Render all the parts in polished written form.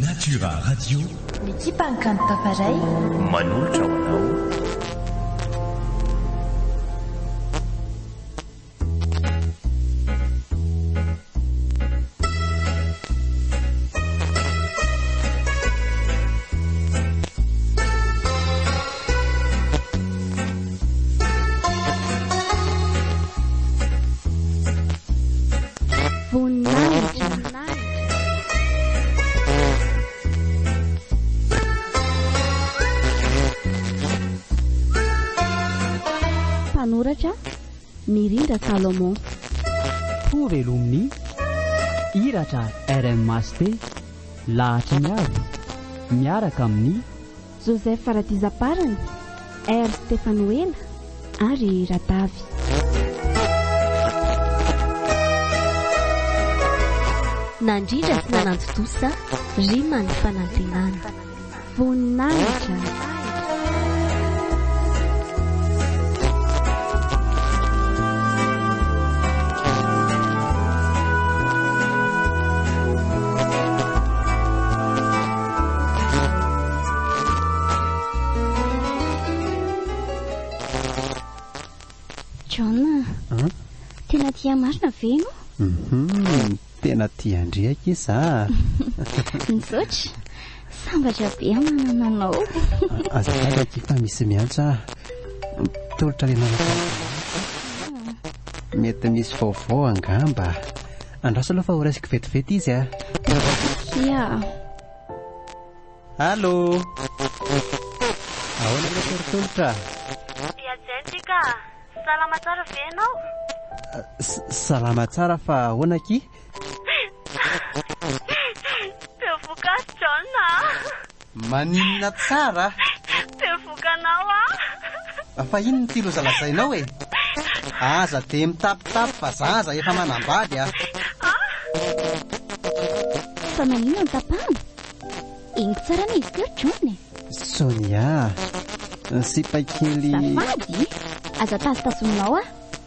Natura Radio. Mikipankany tafaray manolotra ho anao. Mirindra Salomon Velomny iratra RM Maste lahatra miaro miaraka amin'ny Joseph Faratizaparany R Stefanuela ary Ratavy nandrindra sy nananjo tosa rimany fanantenana voninahitra tena tia marina ve no? Tena tia andriaka iza. Misaotra sambatra be amanananao. Azafady fa misy miantsa tolotra lenana. Mety misy vaovao angamba. Andraso aloha fa ho raisiko vetivety izy a. Ia. Allô. Ahoana ilay tolotra? Dia Jessica, salama tsara ve ianao? Salama tsara fa ahoana ki? Bevoka John a. Maninona tsara? Bevokanao a. Fa inona ty loza lazainao e? Aza dia mitapitapy fa zaza efa manambady a. Fa maninona ny tapahana? Iny tsara ny izy teo John e. Sonia, sipakely. Safady, aza tasitasominao a.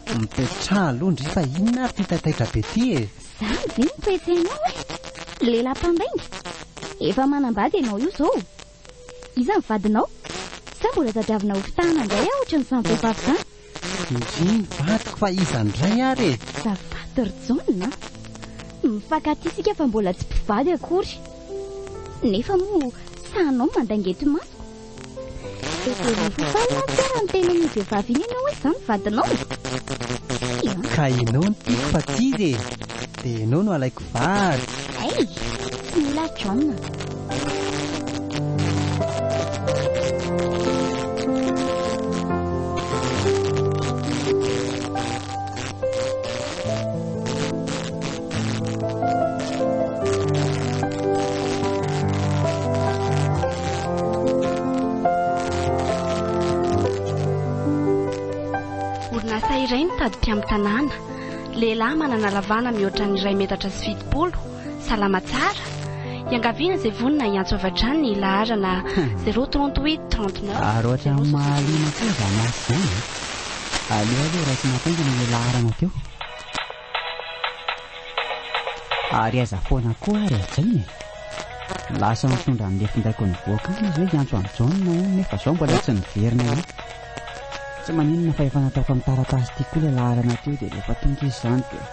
Mipetraha alondry fa inona ary titaitaitra be ty e. Zany ve mitoetsainao e? Lelam-pandainga efa manambady ianao io zao. Iza ny vadinao? Sa mbola tadiavina ho fitahana indray a ohatran'ny samy vehivavy zany? Indriny vadiko fa iza indray ary e. Zafady ry John a. Mifankaty fa mbola tsy mpivady akory. Nefa moa sahanao mandainga eto masoko. Eto fofana tsara ny tena ny vehivavy iny ianao hoe zany vadinao. Ka ianao no tiako fa tsy izy e. Dia ianao no alaiko vady. Ay, tsy mila John. Orinasa iray nitadika amin'ny tanàna. Lehilahy manana lavana mihoatra ny 2 metatra sy 70, salama tsara. Iangaviana izay vonina iantso avy hatrany ny laharana 038 39. Ary ohatra mahaliana koa vamasy izany. Aleo aloha raisy nampengana ilay laharana teo. Ary aiza foana koa ary ajainy. Lasa mitondra amin'ny lefindaiko ny voaka izy hoe iantso amin'ny John nefa izao mbola tsy niverina io. Tsy maninona fa efa nataoko amin'ny taratasy tia koa ilay laharana teo dia rehefa tonga izy izany dia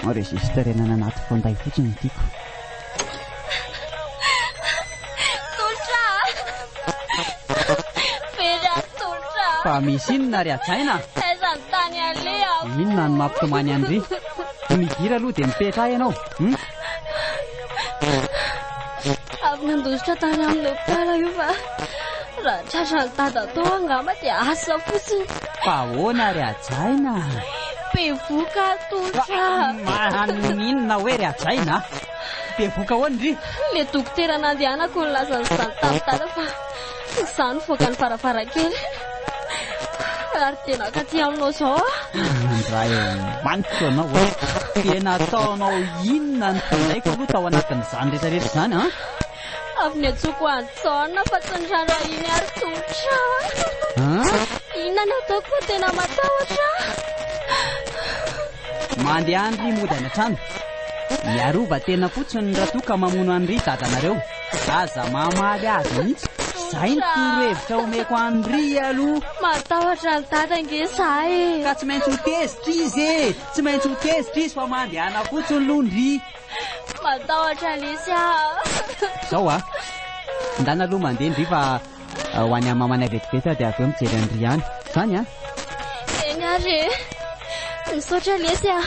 enregistrenana anaty fonday fotsiny tiako. Tolotra! Vera tolotra! Fa misy inona ry ajaina? Aiza ny tany aleha? Inona no mampitomany andry? Midira aloha dia mipetra ianao. Avy nandositra tany amin'ny hopitala io fa raha tratra ny dada tao angamba dia asa fotsiny. Fa ahoana ry ajaina? Bevoka tolotra! Inona hoe ry ajaina? Bevoka ahoana ry? Le dokotera nandehanako ny lazan'izany tamitala fa izany voaka ny varavarakely. Ary tena katy aminao izao a. Ndray maniko anao tena ataonao inona ny fondaiko aloha tao anatin'izany rehetrarehetra izany a? Avy ny atsoko antsaona fa tsy ny rara iny ary tolotra. Inona ny ataoko fa tena matahotra. Mandeha andry mody any an-trano. Miarova tena fotsiny raha toa ka mamono an'ry dadanareo. Aza mamaly azy mihitsy. Zay ny toro-hevitra omeko an'ry aloha. Matahotra ny dadange zahay. Ka tsy maintsy ho tezitra izy e. Tsy maintsy ho tezitra izy fa mandehana fotsiny lohandry. Matahotra Lesia. Zao a. Ndana aloha mandeha ndry fa ho any amin'ny mamana vetivety dia avy eo mijery an'ry ihany. Zany a. Eny ary. Misaotra Lesia.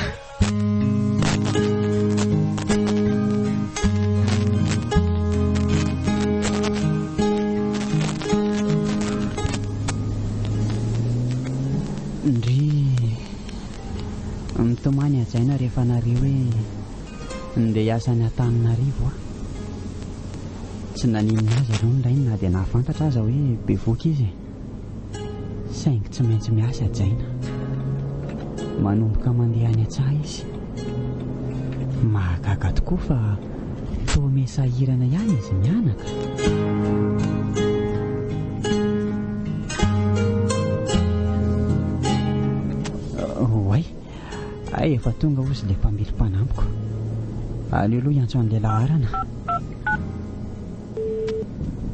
Mitomany ajaina rehefa nareo hoe ndeha hiasa ny Antananarivo a. Tsy naninona azy aloha ny rainy na dia nahafantatra aza hoe bevoka izy. Saingy tsy maintsy miasa ajaina. Manomboka mandeha any an-tsaha izy. Mahagaga tokoa fa toa mesahirana ihany izy mianaka. Ay, efa tonga ozy ilay mpamily mpanamiko. Aleo aloha hiantso an'ilay laharana.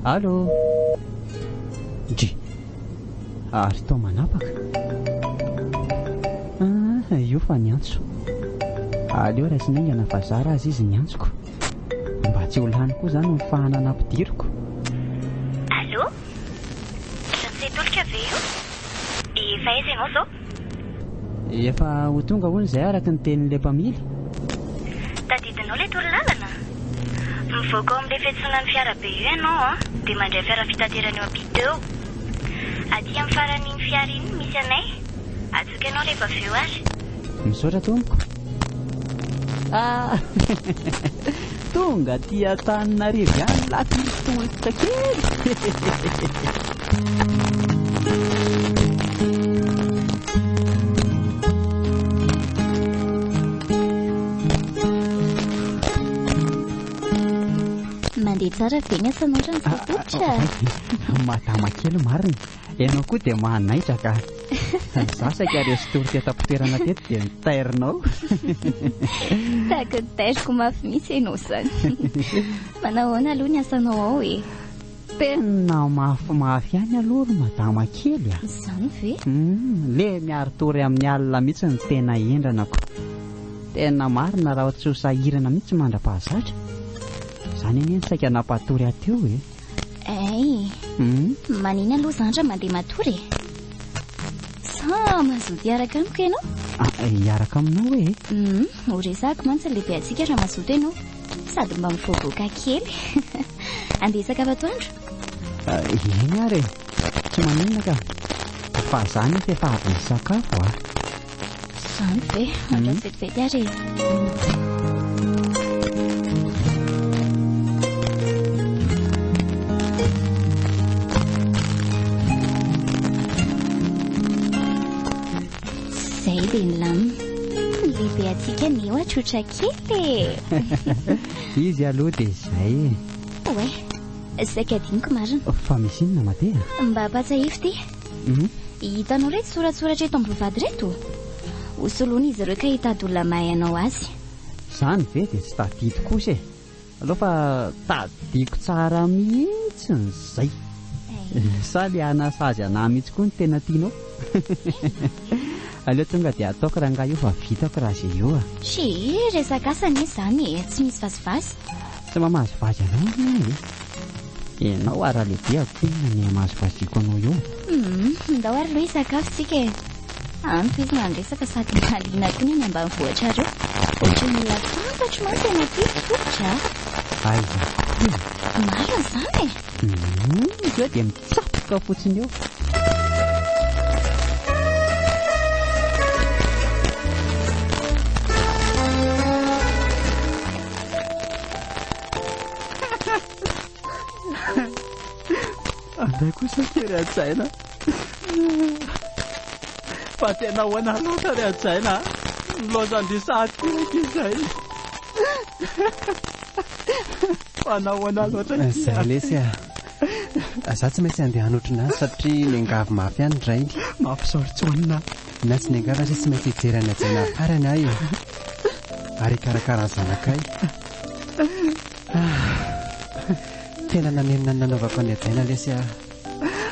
Allô? Dry. Ary tao manapaka. Io fa niantso. Aleo raha sinaingana fa zara azy izy niantsoko. Mba tsy ho lany koa zany ny fahanana ampidiriko. Allô? Je ne sais tolika ve io? Efa aiza ianao zao? Efa ho tonga hono izay araka ny tenin'ilay mpamily. Tadidinao ilay torolalana? Mivoaka ao amin'ilay fiantsonan'ny fiara be io ianao dia mandray fiara fitaterana eo ampita eo. Aty amin'ny faran'iny fiara iny misy anay. Atsoka ianao rehefa avy eo ary. Misaotra tompoko. Tonga ty Antananarivo ihany laty kely. Mandeha tsara be ny asanao rano sapotra. Madama kely marina. Ianao koa dia manaitra ka. Zasaka resitory tetam-pitoerana teto dia nitairinao. Tahaka ny tairiko mafy mihitsy ianao zany. Manao ahoana aloha ny asanao ao e? Tena mafimafy ihany aloha ry madama kely a. Zany ve? Le miaro tory amin'ny alina mihitsy ny tena endranako. Tena marina raha tsy ho sahirana mihitsy mandra-pahazatra. Zany eny saika nampatory ateo e. Ay, manina aloha zany raha mandeha matory. Sa mazoto hiaraka amiko ianao? Hiaraka aminao e? Ho resako mantsy lehibe antsika raha mazoto ianao. Sady mba mivoavoaka kely. Andeha sakafo atoandro? Eny ary e. Tsy maninona ka. Fa zany efa avy ny sakafo a. Zany ve? Andra vetivety ary e. Zay dia ny lamina. Lehibe antsika ny eo atsotra kely. Izy aloha dia izay. Oe, saika adiniko marina. Fa misy inona matea? Mba hampatsahify ty. Hitanao reto soratsoratra eto ambovady reto. Hosoloana izy ireo ka hitady olona mahay anao azy. Zany ve dia tsy tadidiko kosa e. Aloha fa tadidiko tsara mihitsy n'izay. Sa le anasazy anahy mihitsy koa ny tena tianao. Aleo tonga dia ataoko raha ngaha io fa vitako raha izay eo a. Sy resaka asany izany e, tsy misy vazivazy. Tsy mamazovazy anao e. Ianao ara lehibe akonina ny amazovaziako anao eo. Ndao ary loha hisakafo tsika e. Anto izy mandresaka sady mahaliana koa ny ambanivohitra reo. Ohatra ny olona fantatro mantsy ianao ty fototra. Aiza. Marina zany e. Io dia mitsatoka fotsiny eo. Anday kosa kely ajaina. Fa tena hoana loatra ry ajaina. Loazandry sahatiraka izay. Fa nahoana loatra izay lesy a. Za tsy maintsy andeha hanotrina satria niangavy mafy ihany drainy. Mampisaoritsonina. Na tsy niangavy sy tsy maintsy hijerana ajaina farany ahy. ary karakara zanakay. Tena nanenina nanaovako ny ajaina lesy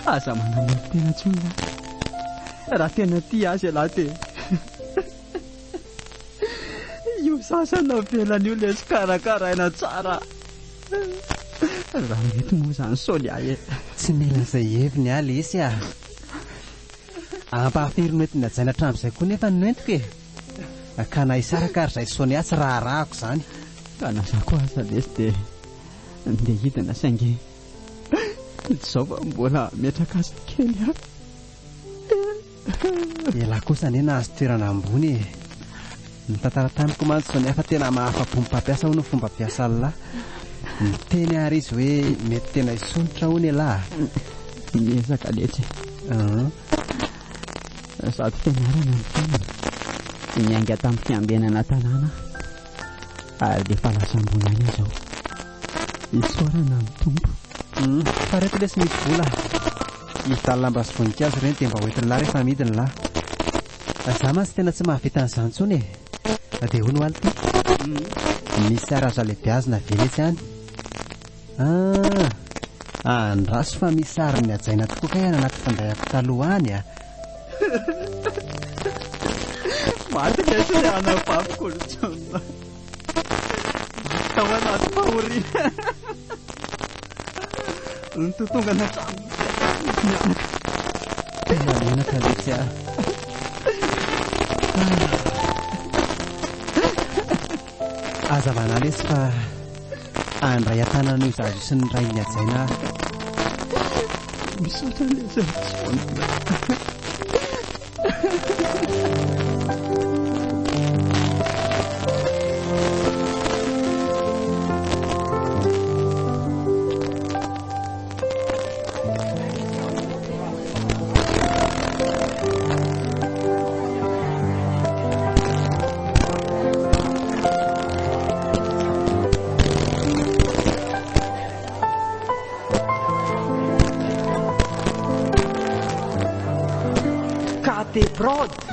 aza manana tena tsona raha tena tia azy lahy te io sasana velany io lesy karakaraina tsara raha mety moa zany solia e tsy mila izay heviny lesy ampahaferino entiny ajaina hatramin'izay koa nefa noentiko e ka na isarakary izay sonia tsy raharahako zany ka nazako aza lesy dia ndeha hidina saingy izao fa mbola metraka azy kely ela kosa anie nahazo toerana ambony ny tantara tamiko mantsy zao nefa tena mahafa-po mpampiasa ho no fomba mpiasa lahy ny teny ary izy hoe mety tena isonitra ho ny lahy miezaka letsy sady fianarana ny tena mianga tamin'ny fiambenana tanàna ary dia fa lasa ambony any izao isorana ny tompo fa reto lesy misy vola hitalamba sy voninkazo ireny dia mba hoentin'ny lahy rehefa amidy ny lahy za mantsy tena tsy mahavita n'izany intsony dia ho no ality misy araza lehibe azy na veletsy any andraso fa misy ary ny ajaina tokoa ka ihany anaty fandayako taloha any maty lesy le anavavokolotsona tao anaty fahori ny totongana trano tena menaka lesy aza vana lesy fa andray atanana io zazo sy ny ray ny ajaina misotra lesy Prod.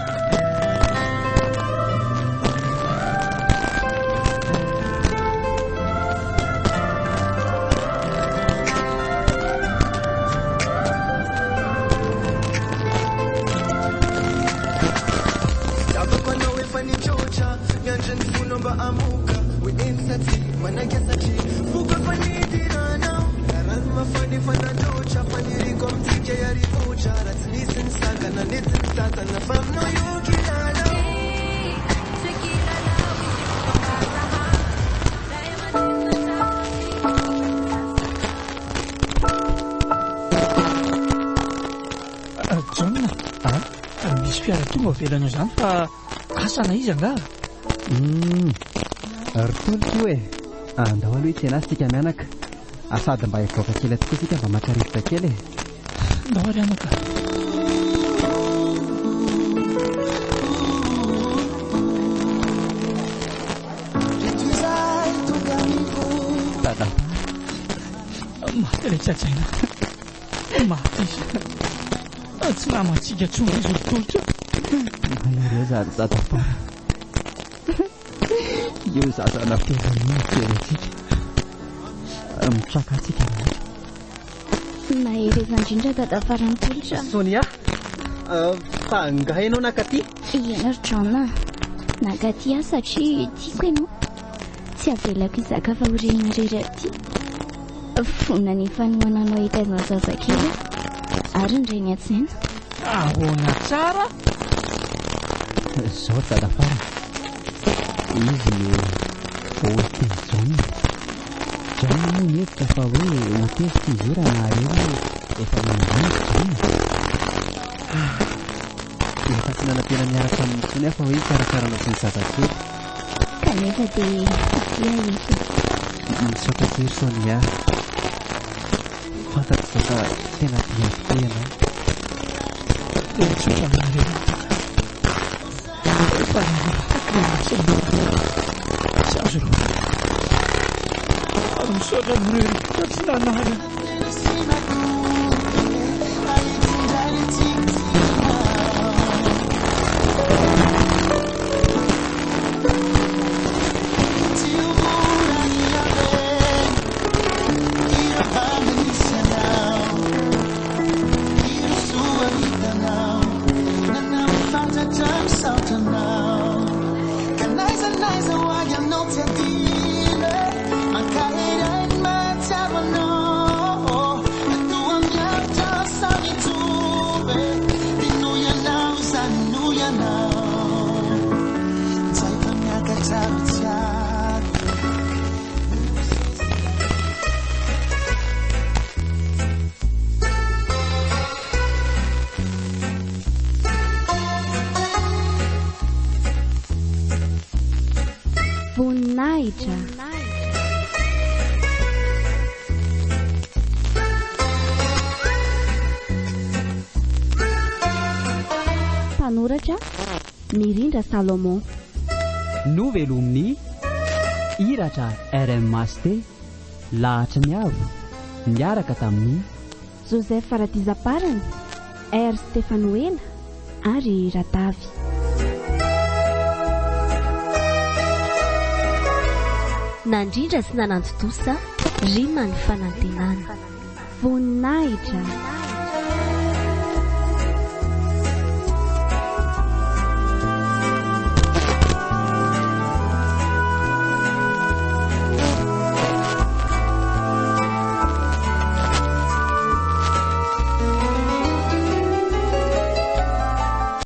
velana zany fa asana izy anga rotoloko hoe andao aloha tena azy tika mianaka asady mba hivoaka kely tokoa sika mba makarivotra kely ndao ary anaka maty le tsy atsaina maty izy tsy namatsika tsonga izy rotolotra Mahery zary zadafara io zazana fezany keretsika mitraka atsika naherezandrindra dadafara mitolotra Sonia fa ngahy ianao nakaty ianary John nakaty aho satria tiako ianao tsy avelako izaka fa horena rery aty fona ny fanomananao itaizana zazakely ary nireny atsaina ahoana tsara zao dadafara izy hotely John moa mihevitra fa hoe hotely fizerana reny efa manjany John efa tsy nanatena miaraka amin'ny tsony afa hoe karakarana sy ny zazakely kanefa dia tia efa misaotra tsiry Sonia fantako zaza tena tia tokoa ianao tsotra aminareo tsy azo ro ary misaotra aminareo ka tsy nanara mpanoratra Mirindra Salomon. Novelomin'ny Iratra RM Maste lahatra ny avo miaraka tamin'ny Joseph Faratizaparany, R Stefanuela ary Ratavy. Nandrindra sy nanantotosa Rina ny fanantenana. Voninahitra.